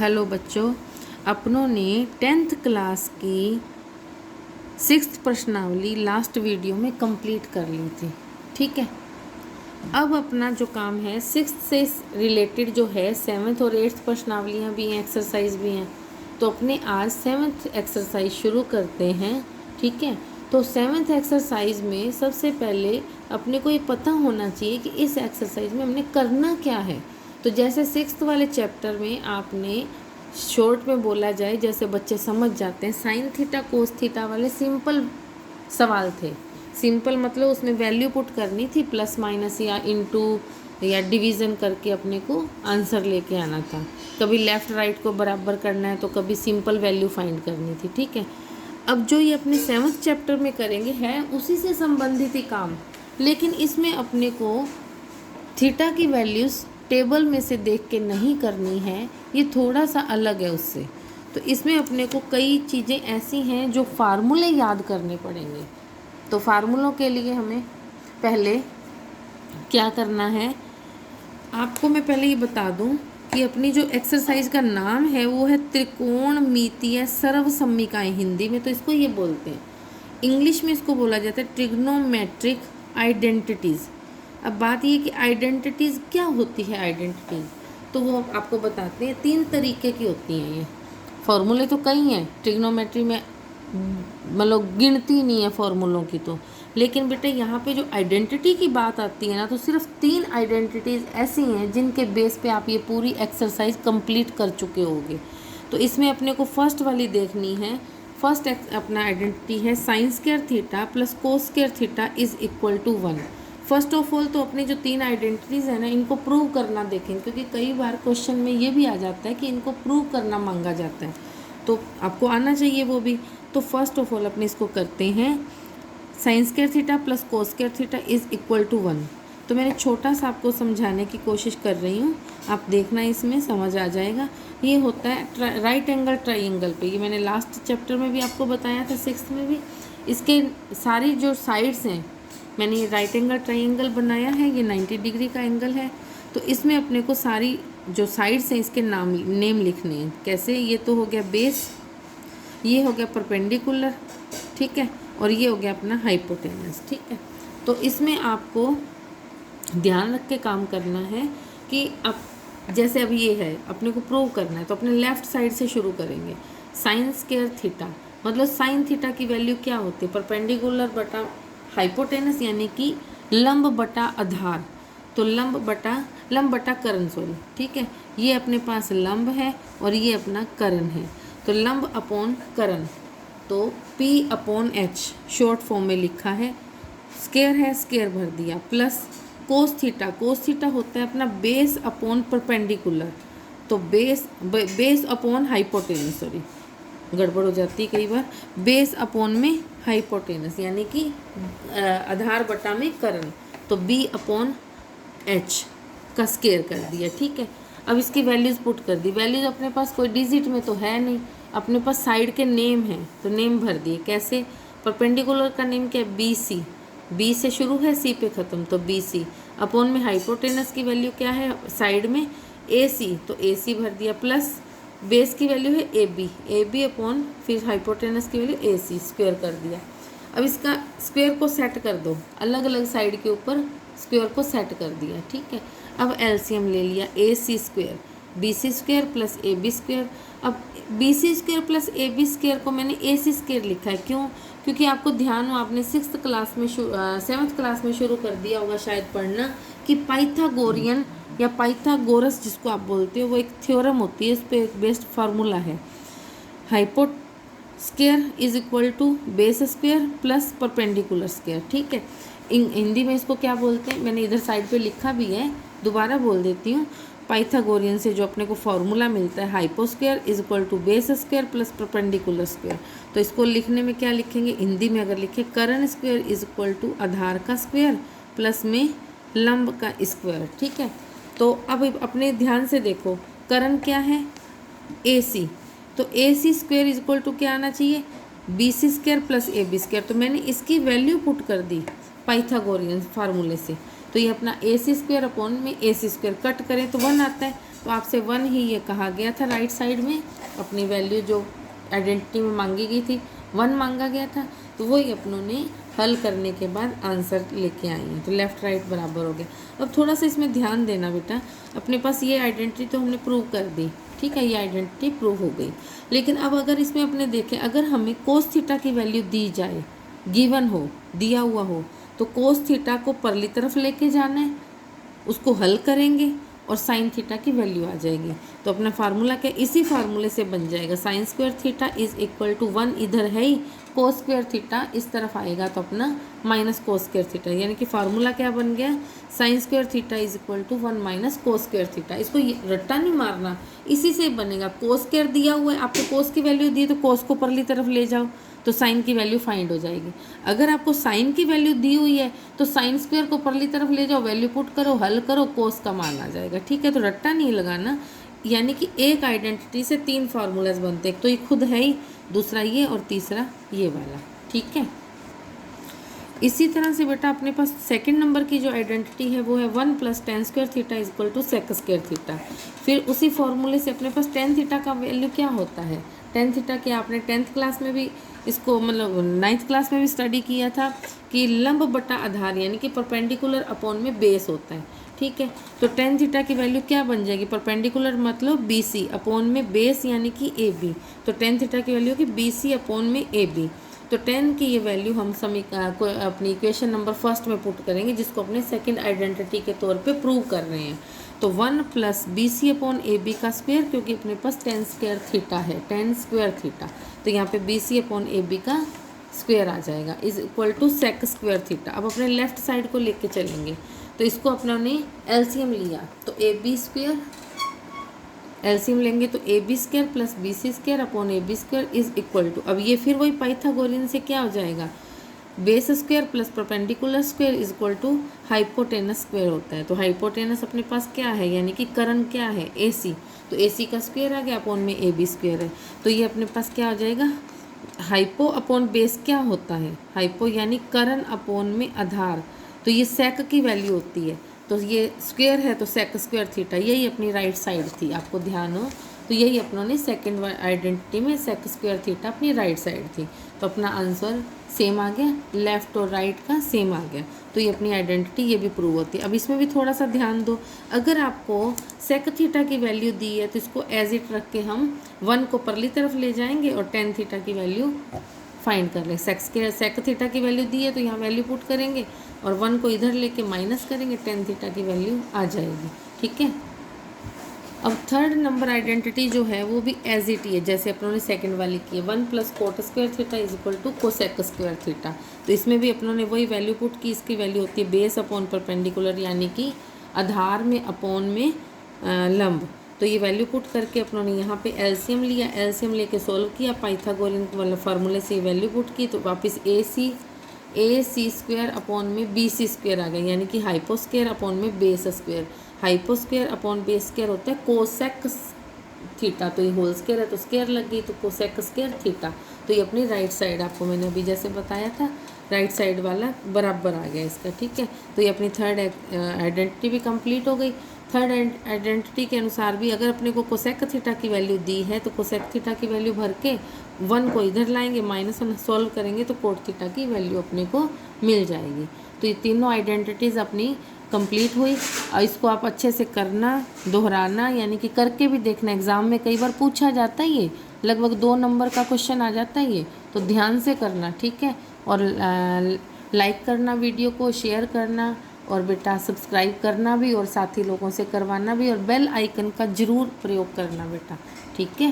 Hello बच्चों, अपनों ने 10th क्लास की 6th प्रश्नावली लास्ट वीडियो में कंप्लीट कर ली थी। ठीक है, अब अपना जो काम है 6th से रिलेटेड जो है 7th और 8th प्रश्नावलियाँ भी हैं, एक्सरसाइज भी हैं, तो अपने आज 7th एक्सरसाइज शुरू करते हैं। ठीक है, तो 7th एक्सरसाइज में सबसे पहले अपने को ये पता होना चाहिए कि इस एक्सरसाइज में हमने करना क्या है। तो जैसे 6th वाले चैप्टर में आपने शॉर्ट में बोला जाए, जैसे बच्चे समझ जाते हैं, साइन थीटा कोस थीटा वाले सिंपल सवाल थे। सिंपल मतलब उसमें वैल्यू पुट करनी थी, प्लस माइनस या इनटू या डिवीज़न करके अपने को आंसर लेके आना था। कभी लेफ़्ट राइट को बराबर करना है तो कभी सिंपल वैल्यू फाइंड करनी थी। ठीक है, अब जो ये अपने 7th चैप्टर में करेंगे है उसी से संबंधित ही काम, लेकिन इसमें अपने को थीटा की वैल्यूज़ टेबल में से देख के नहीं करनी है, ये थोड़ा सा अलग है उससे। तो इसमें अपने को कई चीज़ें ऐसी हैं जो फार्मूले याद करने पड़ेंगे। तो फार्मूलों के लिए हमें पहले क्या करना है, आपको मैं पहले ये बता दूं कि अपनी जो एक्सरसाइज का नाम है वो है त्रिकोणमितीय सर्वसम्मिकाएं। हिंदी में तो इसको ये बोलते हैं, इंग्लिश में इसको बोला जाता है ट्रिग्नोमेट्रिक आइडेंटिटीज़। अब बात ये कि आइडेंटिटीज़ क्या होती है। आइडेंटिटीज़ तो वो आपको बताते हैं, 3 तरीके की होती हैं ये। फॉर्मूले तो कई हैं ट्रिग्नोमेट्री में, मतलब गिनती नहीं है फॉर्मूलों की तो, लेकिन बेटे यहाँ पे जो आइडेंटिटी की बात आती है ना, तो सिर्फ 3 आइडेंटिटीज़ ऐसी हैं जिनके बेस पे आप ये पूरी एक्सरसाइज कंप्लीट कर चुके होगे। तो इसमें अपने को फर्स्ट वाली देखनी है। फर्स्ट अपना आइडेंटिटी है sine square theta plus cos square theta is equal to 1। First of all तो अपनी जो 3 आइडेंटिटीज़ है ना, इनको प्रूव करना देखें, क्योंकि कई बार क्वेश्चन में ये भी आ जाता है कि इनको प्रूव करना मांगा जाता है, तो आपको आना चाहिए वो भी। तो फर्स्ट ऑफ ऑल अपने इसको करते हैं, sine square theta plus cos square theta is equal to 1। तो मैंने छोटा सा आपको समझाने की कोशिश कर रही हूँ, आप देखना इसमें समझ आ जाएगा। ये होता है राइट एंगल ट्राइंगल पे, ये मैंने लास्ट चैप्टर में भी आपको बताया था, 6th में भी। इसके सारी जो साइड्स हैं, मैंने ये राइट एंगल ट्राइंगल बनाया है, ये 90 डिग्री का एंगल है। तो इसमें अपने को सारी जो साइड्स हैं इसके नेम लिखने हैं। कैसे, ये तो हो गया बेस, ये हो गया परपेंडिकुलर, ठीक है, और ये हो गया अपना हाइपोटेनस। ठीक है, तो इसमें आपको ध्यान रख के काम करना है कि अब जैसे अभी ये है, अपने को प्रूव करना है, तो अपने लेफ्ट साइड से शुरू करेंगे। साइन स्क्वायर थीटा मतलब साइन थीटा की वैल्यू क्या होती है, परपेंडिकुलर बटा हाइपोटेनस, यानी कि लंब बटा आधार। तो लंब बटा कर्ण, सॉरी, ठीक है, ये अपने पास लंब है और ये अपना कर्ण है। तो लंब अपॉन कर्ण, तो P upon H short form में लिखा है, स्क्वायर है, स्क्वायर भर दिया, प्लस कोस थीटा होता है अपना बेस अपॉन परपेंडिकुलर, तो बेस अपॉन हाइपोटेनस, सॉरी गड़बड़ हो जाती है कई बार, बेस अपॉन में हाइपोटेनस यानी कि आधार बटा में कर्ण, तो B अपॉन H का स्क्वायर कर दिया। ठीक है, अब इसकी वैल्यूज़ पुट कर दी। वैल्यूज़ अपने पास कोई डिजिट में तो है नहीं, अपने पास साइड के नेम हैं, तो नेम भर दिए। कैसे, परपेंडिकुलर का नेम क्या है, BC, B से शुरू है C पे ख़त्म, तो BC अपॉन में हाइपोटेनस की वैल्यू क्या है साइड में, AC, तो AC भर दिया, प्लस बेस की वैल्यू है AB अपॉन फिर हाइपोटेनस की वैल्यू AC, स्क्वायर कर दिया। अब इसका स्क्वायर को सेट कर दो, अलग अलग साइड के ऊपर स्क्वायर को सेट कर दिया। ठीक है, अब एलसीएम ले लिया, AC square BC square plus AB square. अब BC square plus AB square को मैंने AC स्क्वायर लिखा है, क्यों, क्योंकि आपको ध्यान हो, आपने 6th क्लास में 7th क्लास में शुरू कर दिया होगा शायद पढ़ना, कि पाइथागोरियन या पाइथागोरस जिसको आप बोलते हो, वो एक थ्योरम होती है, इस पर एक बेस्ट फार्मूला है, hypo square is equal to base square plus perpendicular square. ठीक है, हिंदी में इसको क्या बोलते हैं, मैंने इधर साइड पे लिखा भी है, दोबारा बोल देती हूँ। पाइथागोरियन से जो अपने को फॉर्मूला मिलता है, hypo square is equal to base square plus perpendicular square, तो इसको लिखने में क्या लिखेंगे, हिंदी में अगर लिखे, कर्ण स्क्वायर इज इक्वल टू आधार का स्क्वायर प्लस में लंब का स्क्वायर। ठीक है, तो अब अपने ध्यान से देखो, कर्ण क्या है, AC, तो AC square is equal to क्या आना चाहिए, BC square plus AB square. तो मैंने इसकी वैल्यू पुट कर दी पाइथागोरियन फार्मूले से, तो ये अपना AC स्क्वायर अपॉन में AC स्क्वायर, कट करें तो 1 आता है, तो आपसे 1 ही ये कहा गया था राइट साइड में, अपनी वैल्यू जो आइडेंटिटी में मांगी गई थी 1 मांगा गया था, तो वही अपनों ने हल करने के बाद आंसर लेके आई हैं। तो लेफ़्ट राइट बराबर हो गया। अब थोड़ा सा इसमें ध्यान देना बेटा, अपने पास ये आइडेंटिटी तो हमने प्रूव कर दी, ठीक है, ये आइडेंटिटी प्रूव हो गई। लेकिन अब अगर इसमें अपने देखें, अगर हमें कोस थीटा की वैल्यू दी जाए, गिवन हो, दिया हुआ हो, तो कोस थीटा को परली तरफ लेके जाना है, उसको हल करेंगे और साइन थीटा की वैल्यू आ जाएगी। तो अपना फार्मूला क्या, इसी फार्मूले से बन जाएगा, sine square theta is equal to 1 इधर है ही, कोस स्क्वायर थीटा इस तरफ आएगा तो अपना माइनस कोस स्क्वायर थीटा, यानी कि फार्मूला क्या बन गया, sine square theta is equal to 1 minus cos square theta. इसको रट्टा नहीं मारना, इसी से बनेगा। कोस स्क्वायर दिया हुआ है, आपको कोस की वैल्यू दी तो कोस को परली तरफ ले जाओ तो साइन की वैल्यू फाइंड हो जाएगी। अगर आपको साइन की वैल्यू दी हुई है तो साइन स्क्वायर को परली तरफ ले जाओ, वैल्यू पुट करो, हल करो, कोस का मान आ जाएगा, ठीक है। तो रट्टा नहीं लगाना, यानी कि एक आइडेंटिटी से 3 फार्मूलाज बनते हैं, एक तो ये खुद है ही, दूसरा ये और तीसरा ये वाला, ठीक है। इसी तरह से बेटा अपने पास सेकंड नंबर की जो आइडेंटिटी है वो है 1 + tan square theta is equal to sec square theta. फिर उसी फॉर्मूले से अपने पास tan थीटा का वैल्यू क्या होता है, tan थीटा क्या आपने 10th क्लास में भी इसको मतलब 9th क्लास में भी स्टडी किया था कि लंब बटा आधार यानी कि परपेंडिकुलर अपॉन में बेस होता है, ठीक है। तो tan थीटा की वैल्यू क्या बन जाएगी, परपेंडिकुलर मतलब BC अपॉन में बेस यानी कि AB, तो tan थीटा की वैल्यू की BC अपॉन में AB। तो 10 की ये वैल्यू हम अपनी इक्वेशन नंबर फर्स्ट में पुट करेंगे, जिसको अपने सेकंड आइडेंटिटी के तौर पे प्रूव कर रहे हैं। तो 1 + BC अपॉन AB का स्क्वायर, क्योंकि अपने पास tan स्क्वायर थीटा है, tan स्क्वायर थीटा, तो यहाँ पे BC अपॉन AB का स्क्वायर आ जाएगा is equal to sec square theta. अब अपने लेफ्ट साइड को लेके चलेंगे, तो इसको अपना ने एलसीएम लिया, तो AB स्क्वायर एलसीएम लेंगे तो AB square plus BC square upon AB square is equal to, अब ये फिर वही पाइथागोरियन से क्या हो जाएगा, base square plus perpendicular square is equal to hypotenuse square होता है। तो हाइपोटेनस अपने पास क्या है, यानी कि कर्ण क्या है AC, तो AC का स्क्वायर आ गया, अपॉन में AB स्क्वायर है, तो ये अपने पास क्या हो जाएगा, हाइपो अपॉन बेस क्या होता है, हाइपो यानी कर्ण अपॉन में आधार, तो ये सेक की वैल्यू होती है, तो ये स्क्वायर है तो सेक स्क्वायर थीटा, यही अपनी राइट साइड थी, आपको ध्यान हो, तो यही अपनों ने सेकंड आइडेंटिटी में सेक स्क्वायर थीटा अपनी राइट साइड थी। तो अपना आंसर सेम आ गया, लेफ़्ट और राइट का सेम आ गया, तो ये अपनी आइडेंटिटी ये भी प्रूव होती है। अब इसमें भी थोड़ा सा ध्यान दो, अगर आपको सेक थीटा की वैल्यू दी है तो इसको एज इट रख के हम 1 को परली तरफ ले जाएंगे और tan थीटा की वैल्यू फाइंड कर लें। सेक थीटा की वैल्यू दी है तो यहाँ वैल्यू पुट करेंगे और 1 को इधर लेके माइनस करेंगे, tan थीटा की वैल्यू आ जाएगी, ठीक है। अब थर्ड नंबर आइडेंटिटी जो है वो भी एज इट ही है, जैसे अपनों ने सेकंड वाली की है, 1 + cot square theta is equal to cosec square theta. तो इसमें भी अपनों ने वही वैल्यू पुट की, इसकी वैल्यू होती है बेस अपॉन परपेंडिकुलर यानी कि आधार में अपॉन में लंब। तो ये वैल्यू पुट करके अपनों ने यहाँ पे एलसीएम लिया, एलसीएम लेके सोल्व किया, पाइथागोरियन वाला फार्मूले से वैल्यू पुट की, तो वापस AC स्क्वायर अपॉन में BC स्क्वायर आ गया, यानी कि हाइपो स्क्वायर अपॉन में base square, hypo square upon base square होता है कोसेक थीटा, तो ये होल स्क्वायर है तो स्क्वायर लग गई, तो कोसेक स्क्वायर थीटा। तो ये अपनी राइट साइड, आपको मैंने अभी जैसे बताया था राइट साइड वाला बराबर आ गया इसका, ठीक है। तो ये अपनी थर्ड आइडेंटिटी भी कंप्लीट हो गई। थर्ड आइडेंटिटी के अनुसार भी अगर अपने को कोसेक थीटा की वैल्यू दी है तो कोसेक थीटा की वैल्यू भर के 1 को इधर लाएंगे, -1 सॉल्व करेंगे तो कोट थीटा की वैल्यू अपने को मिल जाएगी। तो ये तीनों आइडेंटिटीज़ अपनी कंप्लीट हुई। और इसको आप अच्छे से करना, दोहराना, यानी कि करके भी देखना, एग्ज़ाम में कई बार पूछा जाता है, ये लगभग 2 नंबर का क्वेश्चन आ जाता है ये, तो ध्यान से करना, ठीक है। और लाइक करना, वीडियो को शेयर करना, और बेटा सब्सक्राइब करना भी, और साथी लोगों से करवाना भी, और बेल आइकन का ज़रूर प्रयोग करना बेटा, ठीक है।